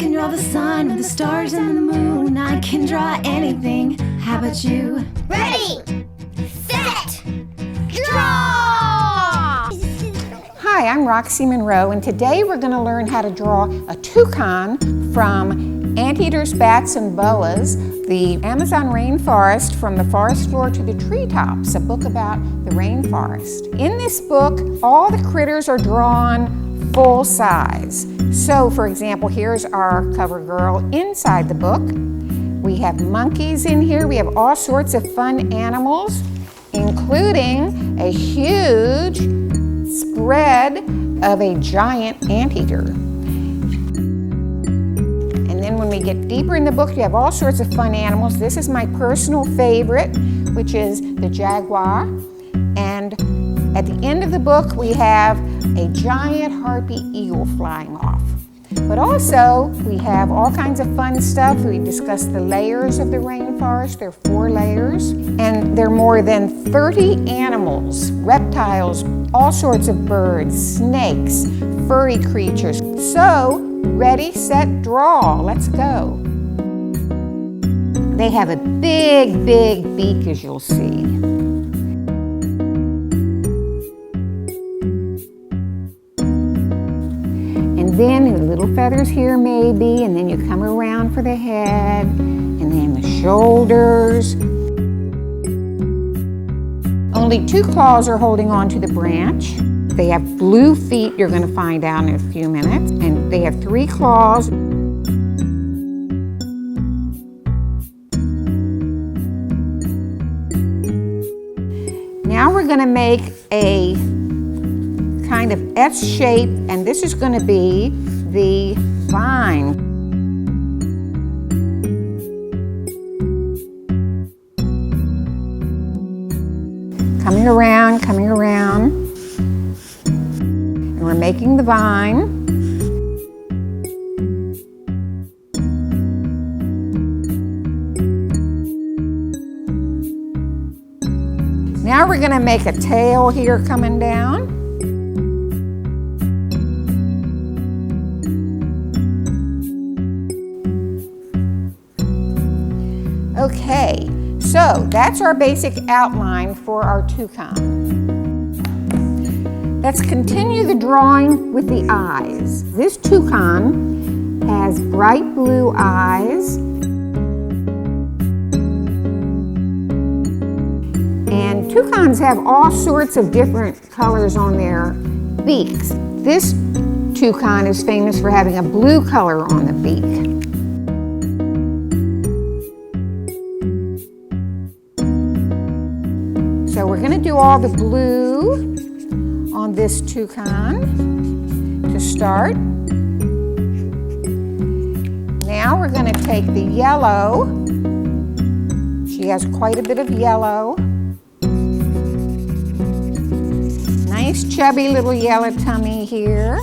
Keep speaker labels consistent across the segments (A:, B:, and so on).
A: can draw the sun with the stars and the moon. I can draw anything. How about you?
B: Ready, set, draw!
C: Hi, I'm Roxie Munro, and today we're going to learn how to draw a toucan from Anteaters, Bats, and Boas, the Amazon rainforest from the forest floor to the treetops, a book about the rainforest. In this book, all the critters are drawn full size. So, for example, here's our cover girl inside the book. We have monkeys in here. We have all sorts of fun animals, including a huge spread of a giant anteater. And then when we get deeper in the book, you have all sorts of fun animals. This is my personal favorite, which is the jaguar. And at the end of the book, we have a giant harpy eagle flying off. But also, we have all kinds of fun stuff. We discuss the layers of the rainforest. There are 4 layers. And there are more than 30 animals, reptiles, all sorts of birds, snakes, furry creatures. So, ready, set, draw. Let's go. They have a big, big beak, as you'll see. And then the little feathers here maybe, and then you come around for the head, and then the shoulders. Only 2 claws are holding on to the branch. They have blue feet, you're going to find out in a few minutes, and they have 3 claws. Now we're going to make a kind of S shape, and this is going to be the vine. Coming around, and we're making the vine. Now we're going to make a tail here coming down. Okay, so that's our basic outline for our toucan. Let's continue the drawing with the eyes. This toucan has bright blue eyes, and toucans have all sorts of different colors on their beaks. This toucan is famous for having a blue color on the beak. So we're going to do all the blue on this toucan to start. Now we're going to take the yellow. She has quite a bit of yellow. Nice chubby little yellow tummy here.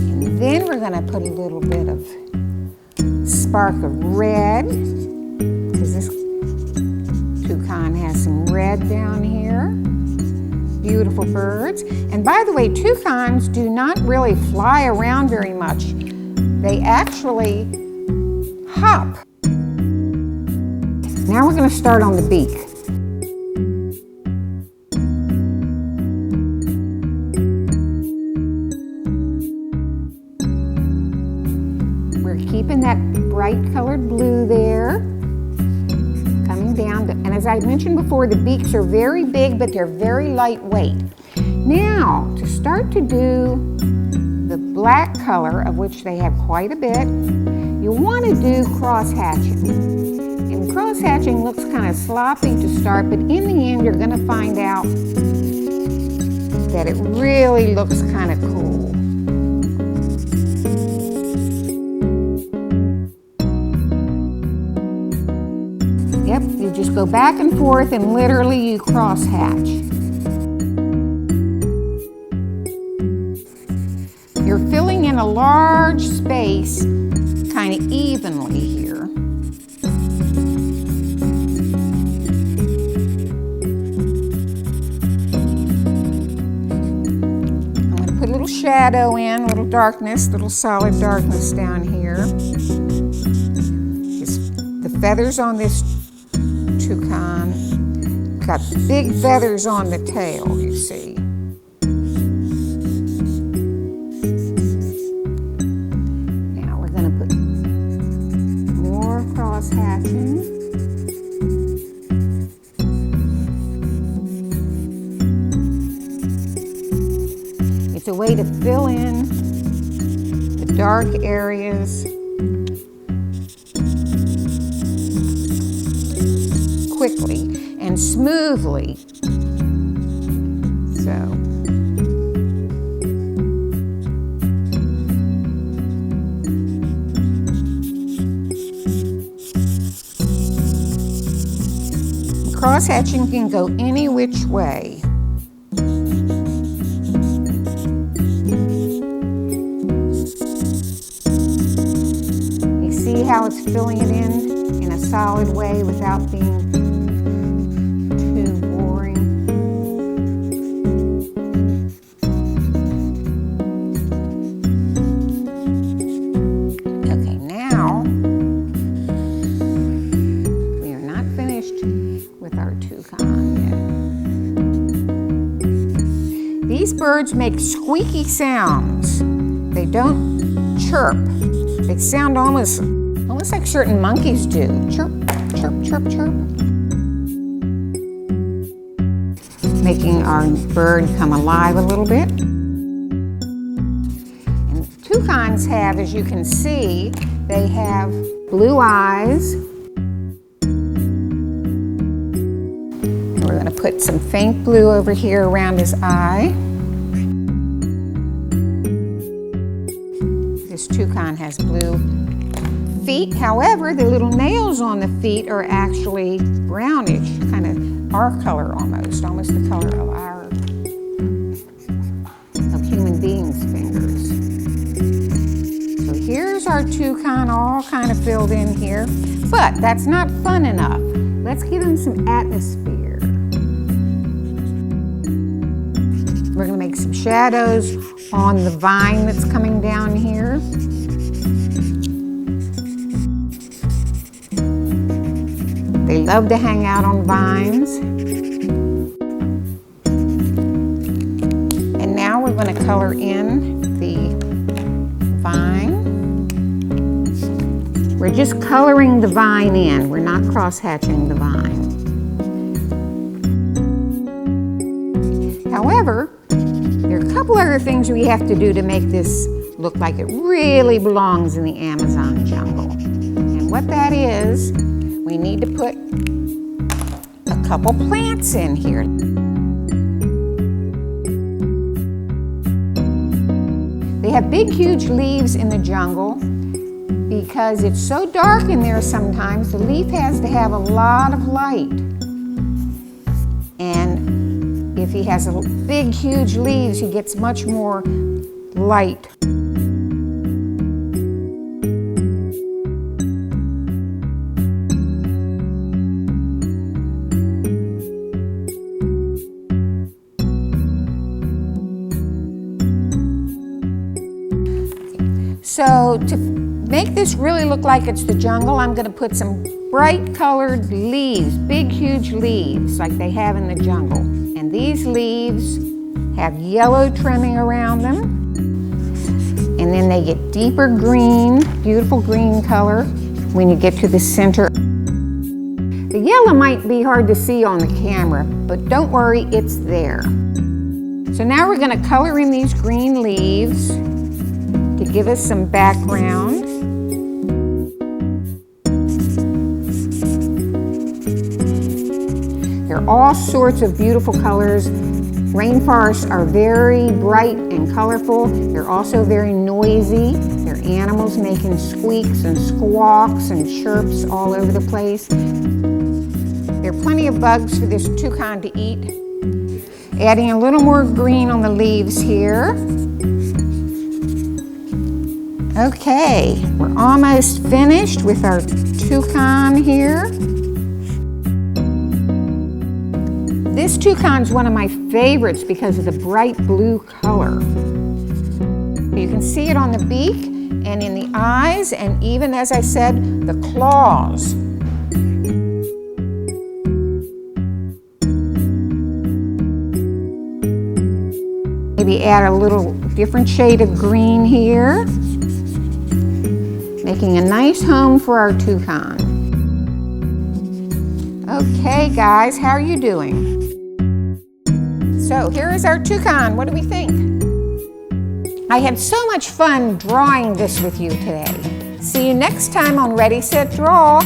C: And then we're going to put a little bit of spark of red, because this toucan has some red down here. Beautiful birds. And by the way, toucans do not really fly around very much. They actually hop. Now we're going to start on the beak. We're keeping that bright colored blue there. Down, and as I mentioned before, the beaks are very big, but they're very lightweight. Now, to start to do the black color, of which they have quite a bit, you want to do cross-hatching. And cross-hatching looks kind of sloppy to start, but in the end, you're going to find out that it really looks kind of cool. Yep, you just go back and forth and literally you cross-hatch. You're filling in a large space kind of evenly here. I'm going to put a little shadow in, a little darkness, little solid darkness down here. The feathers on this toucan got big feathers on the tail, you see. Now we're going to put more cross hatching. It's a way to fill in the dark areas quickly and smoothly. So, cross hatching can go any which way. You see how it's filling it in a solid way without being too boring. Okay, now we are not finished with our toucan yet. These birds make squeaky sounds. They don't chirp. They sound almost like certain monkeys do. Chirp, chirp, chirp, chirp. Making our bird come alive a little bit. And toucans have, as you can see, they have blue eyes. And we're going to put some faint blue over here around his eye. This toucan has blue feet. However, the little nails on the feet are actually brownish, kind of our color almost the color of human beings' fingers. So here's our toucan all kind of filled in here, but that's not fun enough. Let's give him some atmosphere. We're going to make some shadows on the vine that's coming down here. They love to hang out on vines. And now we're going to color in the vine. We're just coloring the vine in. We're not cross-hatching the vine. However, there are a couple other things we have to do to make this look like it really belongs in the Amazon jungle. And what that is, we need to put a couple plants in here. They have big, huge leaves in the jungle because it's so dark in there sometimes, the leaf has to have a lot of light. And if he has big, huge leaves, he gets much more light. So to make this really look like it's the jungle, I'm going to put some bright colored leaves, big huge leaves like they have in the jungle. And these leaves have yellow trimming around them. And then they get deeper green, beautiful green color when you get to the center. The yellow might be hard to see on the camera, but don't worry, it's there. So now we're going to color in these green leaves to give us some background. There are all sorts of beautiful colors. Rainforests are very bright and colorful. They're also very noisy. They're animals making squeaks and squawks and chirps all over the place. There are plenty of bugs for this toucan to eat. Adding a little more green on the leaves here. Okay, we're almost finished with our toucan here. This toucan is one of my favorites because of the bright blue color. You can see it on the beak and in the eyes, and even, as I said, the claws. Maybe add a little different shade of green here, making a nice home for our toucan. Okay, guys, how are you doing? So here is our toucan. What do we think? I had so much fun drawing this with you today. See you next time on Ready, Set, Draw.